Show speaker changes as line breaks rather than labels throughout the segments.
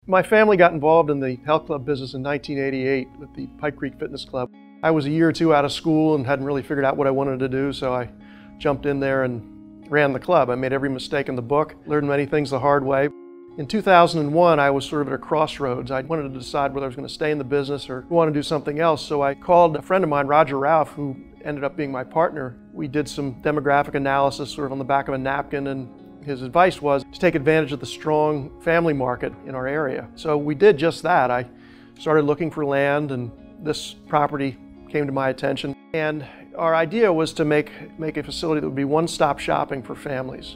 My family got involved in the health club business in 1988 with the Pike Creek Fitness Club. I was a year or two out of school and hadn't really figured out what I wanted to do, so I jumped in there and ran the club. I made every mistake in the book, learned many things the hard way. In 2001, I was sort of at a crossroads. I wanted to decide whether I was going to stay in the business or want to do something else, so I called a friend of mine, Roger Ralph, who ended up being my partner. We did some demographic analysis sort of on the back of a napkin, and his advice was to take advantage of the strong family market in our area. So we did just that. I started looking for land, and this property came to my attention. And our idea was to make a facility that would be one-stop shopping for families.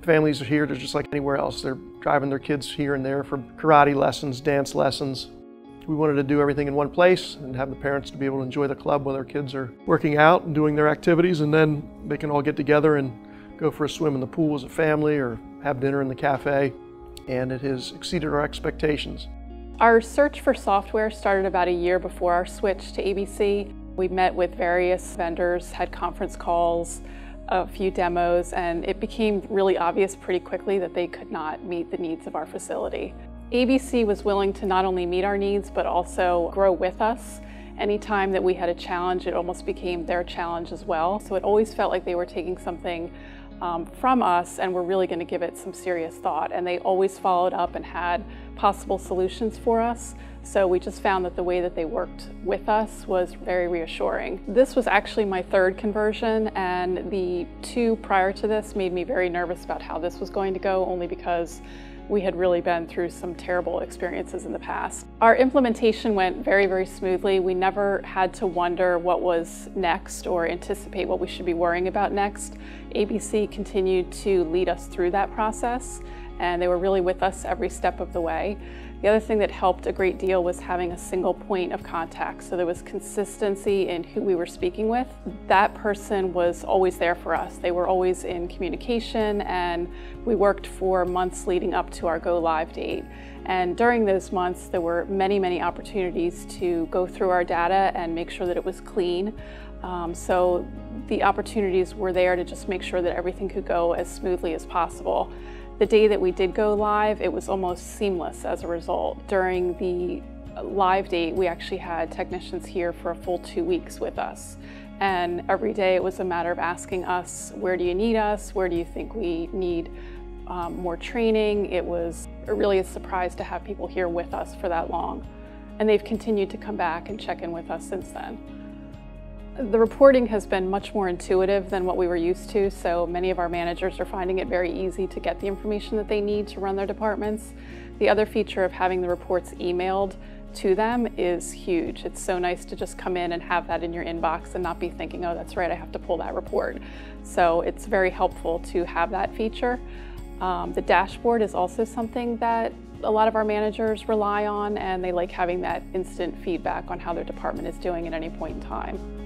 Families are here, they're just like anywhere else. They're driving their kids here and there for karate lessons, dance lessons. We wanted to do everything in one place and have the parents to be able to enjoy the club while their kids are working out and doing their activities, and then they can all get together and go for a swim in the pool as a family or have dinner in the cafe, and it has exceeded our expectations.
Our search for software started about a year before our switch to ABC. We met with various vendors, had conference calls, a few demos, and it became really obvious pretty quickly that they could not meet the needs of our facility. ABC was willing to not only meet our needs, but also grow with us. Anytime that we had a challenge, it almost became their challenge as well. So it always felt like they were taking something from us and were really going to give it some serious thought. And they always followed up and had possible solutions for us. So we just found that the way that they worked with us was very reassuring. This was actually my third conversion, and the two prior to this made me very nervous about how this was going to go, only because we had really been through some terrible experiences in the past. Our implementation went very, very smoothly. We never had to wonder what was next or anticipate what we should be worrying about next. ABC continued to lead us through that process, and they were really with us every step of the way. The other thing that helped a great deal was having a single point of contact. So there was consistency in who we were speaking with. That person was always there for us. They were always in communication, and we worked for months leading up to our go live date. And during those months, there were many, many opportunities to go through our data and make sure that it was clean. So the opportunities were there to just make sure that everything could go as smoothly as possible. The day that we did go live, it was almost seamless as a result. During the live date, we actually had technicians here for a full 2 weeks with us. And every day it was a matter of asking us, where do you need us? Where do you think we need more training? It was really a surprise to have people here with us for that long. And they've continued to come back and check in with us since then. The reporting has been much more intuitive than what we were used to, so many of our managers are finding it very easy to get the information that they need to run their departments. The other feature of having the reports emailed to them is huge. It's so nice to just come in and have that in your inbox and not be thinking, oh, that's right, I have to pull that report. So it's very helpful to have that feature. The dashboard is also something that a lot of our managers rely on, and they like having that instant feedback on how their department is doing at any point in time.